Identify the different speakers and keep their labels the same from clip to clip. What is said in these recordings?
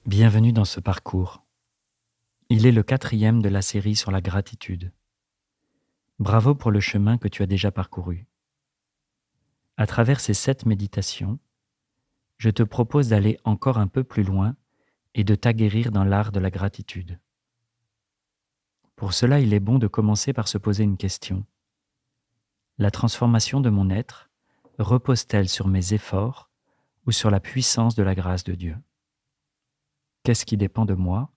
Speaker 1: Bienvenue dans ce parcours. Il est le 4e de la série sur la gratitude. Bravo pour le chemin que tu as déjà parcouru. À travers ces 7 méditations, je te propose d'aller encore un peu plus loin et de t'aguerrir dans l'art de la gratitude. Pour cela, il est bon de commencer par se poser une question. La transformation de mon être repose-t-elle sur mes efforts ou sur la puissance de la grâce de Dieu ? Qu'est-ce qui dépend de moi ?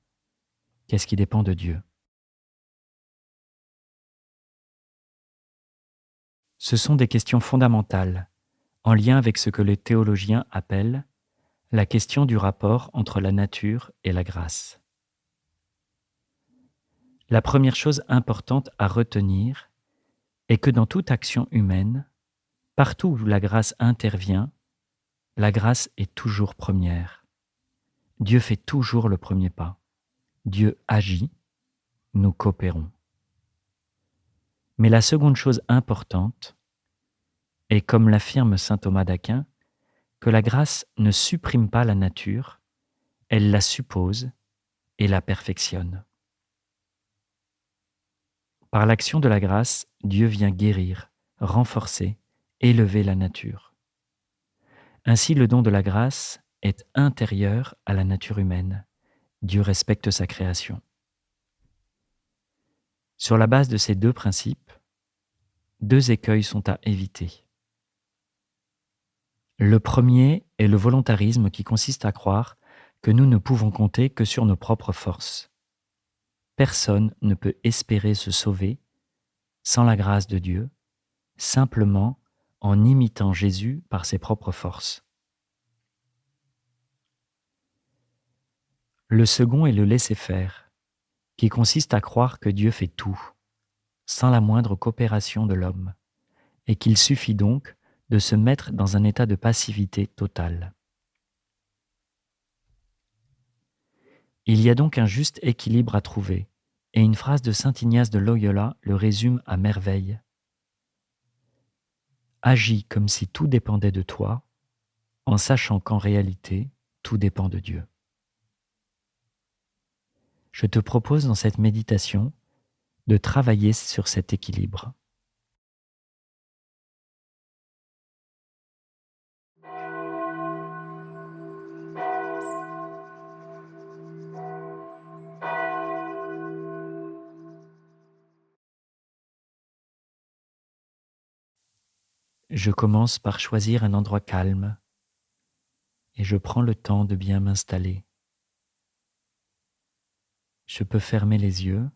Speaker 1: Qu'est-ce qui dépend de Dieu ? Ce sont des questions fondamentales, en lien avec ce que les théologiens appellent la question du rapport entre la nature et la grâce. La première chose importante à retenir est que dans toute action humaine, partout où la grâce intervient, la grâce est toujours première. Dieu fait toujours le premier pas. Dieu agit, nous coopérons. Mais la seconde chose importante est, comme l'affirme saint Thomas d'Aquin, que la grâce ne supprime pas la nature, elle la suppose et la perfectionne. Par l'action de la grâce, Dieu vient guérir, renforcer, élever la nature. Ainsi, le don de la grâce est intérieur à la nature humaine. Dieu respecte sa création. Sur la base de ces 2 principes, 2 écueils sont à éviter. Le premier est le volontarisme qui consiste à croire que nous ne pouvons compter que sur nos propres forces. Personne ne peut espérer se sauver sans la grâce de Dieu, simplement en imitant Jésus par ses propres forces. Le second est le laisser-faire, qui consiste à croire que Dieu fait tout, sans la moindre coopération de l'homme, et qu'il suffit donc de se mettre dans un état de passivité totale. Il y a donc un juste équilibre à trouver, et une phrase de saint Ignace de Loyola le résume à merveille. Agis comme si tout dépendait de toi, en sachant qu'en réalité, tout dépend de Dieu. Je te propose dans cette méditation de travailler sur cet équilibre. Je commence par choisir un endroit calme et je prends le temps de bien m'installer. Je peux fermer les yeux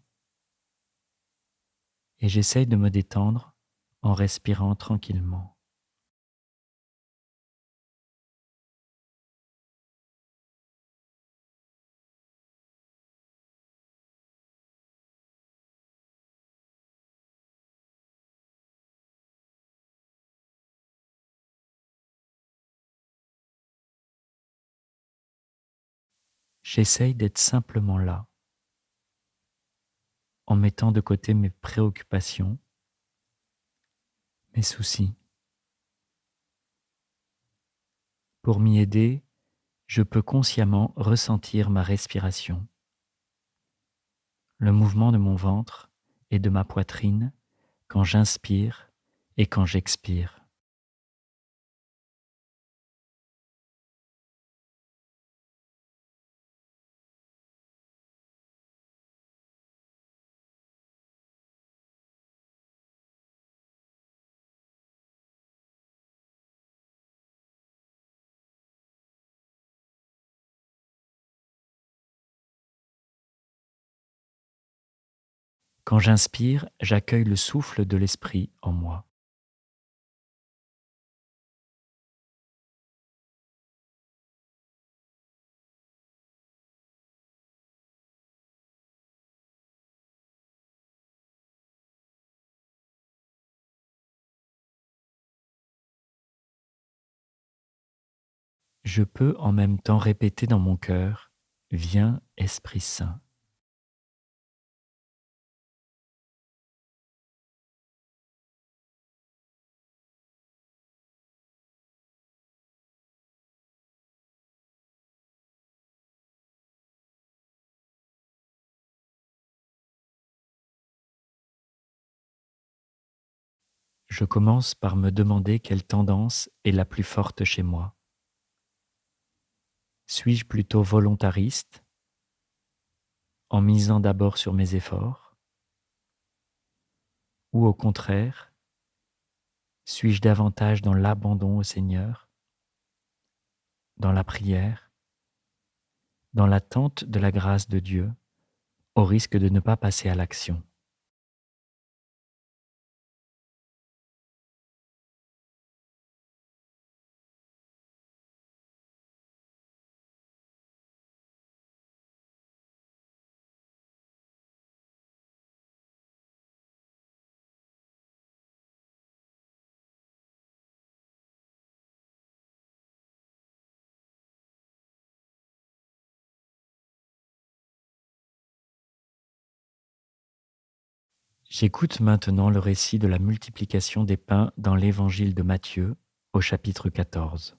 Speaker 1: et j'essaye de me détendre en respirant tranquillement. J'essaye d'être simplement là, en mettant de côté mes préoccupations, mes soucis. Pour m'y aider, je peux consciemment ressentir ma respiration, le mouvement de mon ventre et de ma poitrine quand j'inspire et quand j'expire. Quand j'inspire, j'accueille le souffle de l'esprit en moi. Je peux en même temps répéter dans mon cœur « Viens, Esprit Saint ». je commence par me demander quelle tendance est la plus forte chez moi. Suis-je plutôt volontariste, en misant d'abord sur mes efforts, ou au contraire, suis-je davantage dans l'abandon au Seigneur, dans la prière, dans l'attente de la grâce de Dieu, au risque de ne pas passer à l'action? J'écoute maintenant le récit de la multiplication des pains dans l'évangile de Matthieu, au chapitre 14.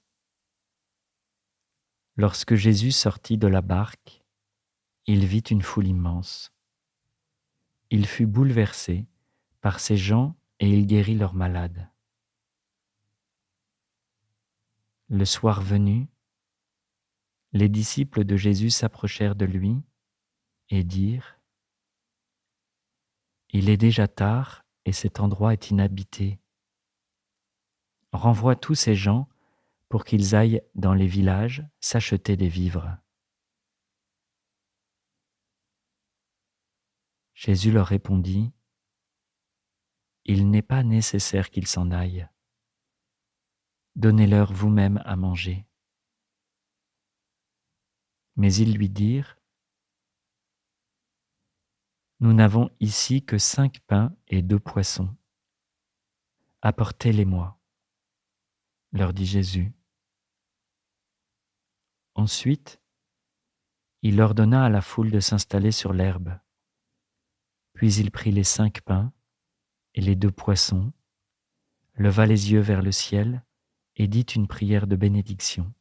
Speaker 1: Lorsque Jésus sortit de la barque, il vit une foule immense. Il fut bouleversé par ces gens et il guérit leurs malades. Le soir venu, les disciples de Jésus s'approchèrent de lui et dirent : « Il est déjà tard et cet endroit est inhabité. Renvoie tous ces gens pour qu'ils aillent dans les villages s'acheter des vivres. » Jésus leur répondit : « Il n'est pas nécessaire qu'ils s'en aillent. Donnez-leur vous-même à manger. » Mais ils lui dirent : « Nous n'avons ici que 5 pains et 2 poissons. Apportez-les-moi, leur dit Jésus. Ensuite, il ordonna à la foule de s'installer sur l'herbe. Puis il prit les 5 pains et les 2 poissons, leva les yeux vers le ciel et dit une prière de bénédiction.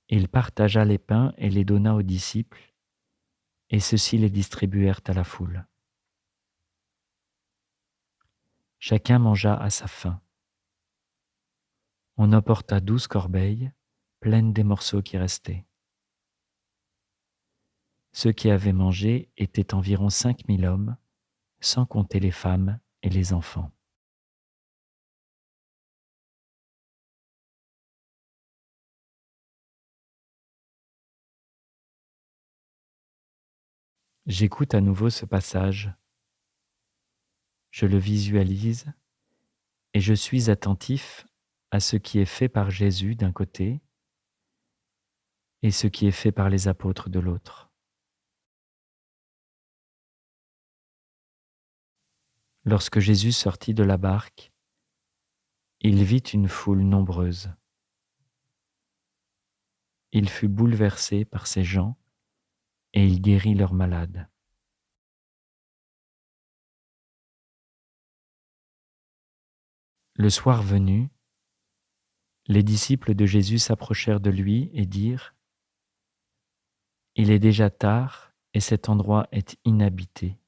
Speaker 1: Il partagea les pains et les donna aux disciples, et ceux-ci les distribuèrent à la foule. Chacun mangea à sa faim. On apporta 12 corbeilles, pleines des morceaux qui restaient. Ceux qui avaient mangé étaient environ 5000 hommes, sans compter les femmes et les enfants. J'écoute à nouveau ce passage. Je le visualise et je suis attentif à ce qui est fait par Jésus d'un côté et ce qui est fait par les apôtres de l'autre. Lorsque Jésus sortit de la barque, il vit une foule nombreuse. Il fut bouleversé par ces gens et il guérit leurs malades. Le soir venu, les disciples de Jésus s'approchèrent de lui et dirent : « Il est déjà tard et cet endroit est inhabité.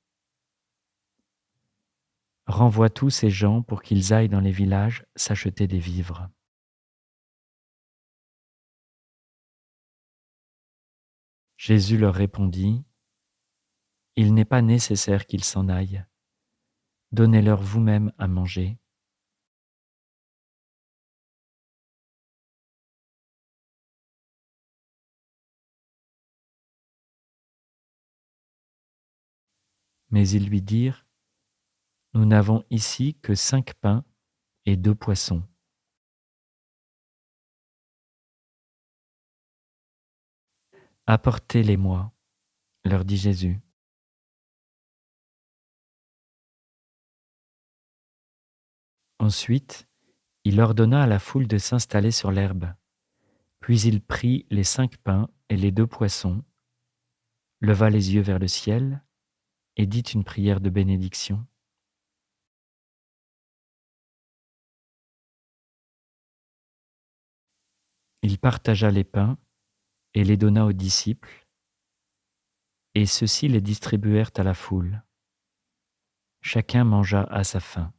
Speaker 1: Renvoie tous ces gens pour qu'ils aillent dans les villages s'acheter des vivres. » Jésus leur répondit : « Il n'est pas nécessaire qu'ils s'en aillent. Donnez-leur vous-même à manger. » Mais ils lui dirent : « Nous n'avons ici que 5 pains et 2 poissons. Apportez-les-moi, leur dit Jésus. Ensuite, il ordonna à la foule de s'installer sur l'herbe. Puis il prit les 5 pains et les 2 poissons, leva les yeux vers le ciel et dit une prière de bénédiction. Il partagea les pains et les donna aux disciples, et ceux-ci les distribuèrent à la foule. Chacun mangea à sa faim.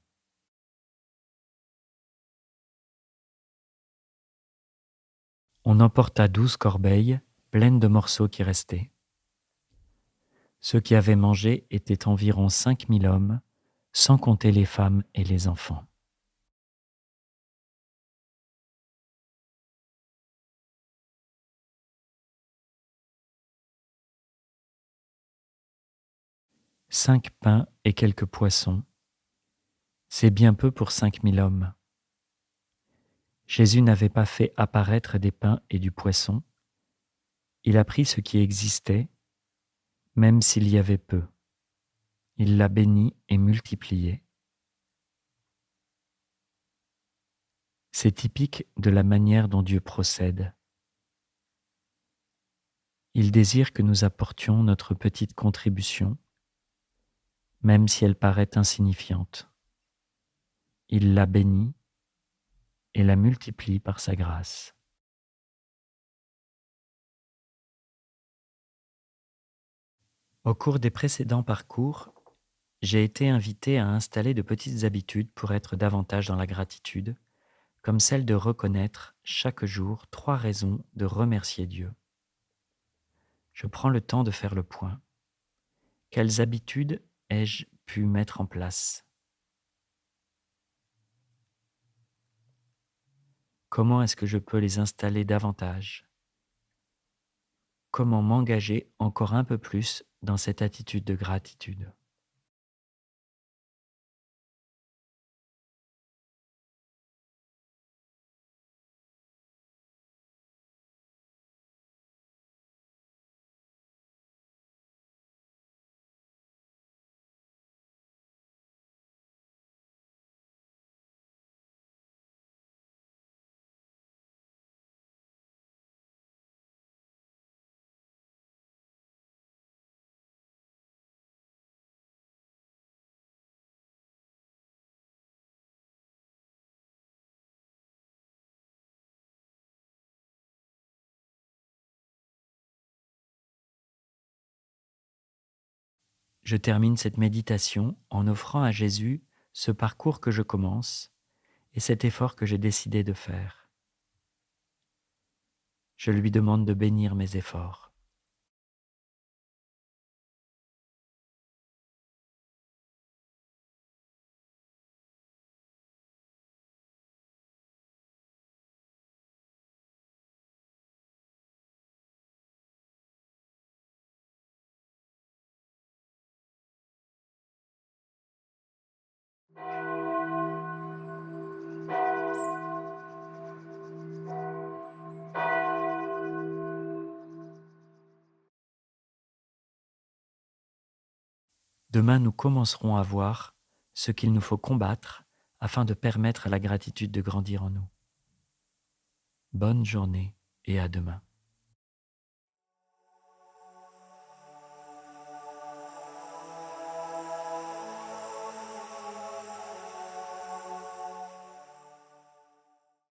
Speaker 1: On emporta 12 corbeilles pleines de morceaux qui restaient. Ceux qui avaient mangé étaient environ 5000 hommes, sans compter les femmes et les enfants. Cinq pains et quelques poissons, c'est bien peu pour 5000 hommes. Jésus n'avait pas fait apparaître des pains et du poisson. Il a pris ce qui existait, même s'il y avait peu. Il l'a béni et multiplié. C'est typique de la manière dont Dieu procède. Il désire que nous apportions notre petite contribution, même si elle paraît insignifiante. Il la bénit et la multiplie par sa grâce. Au cours des précédents parcours, j'ai été invité à installer de petites habitudes pour être davantage dans la gratitude, comme celle de reconnaître chaque jour 3 raisons de remercier Dieu. Je prends le temps de faire le point. Quelles habitudes ai-je pu mettre en place? Comment est-ce que je peux les installer davantage? Comment m'engager encore un peu plus dans cette attitude de gratitude? Je termine cette méditation en offrant à Jésus ce parcours que je commence et cet effort que j'ai décidé de faire. Je lui demande de bénir mes efforts. Demain, nous commencerons à voir ce qu'il nous faut combattre afin de permettre à la gratitude de grandir en nous. Bonne journée et à demain.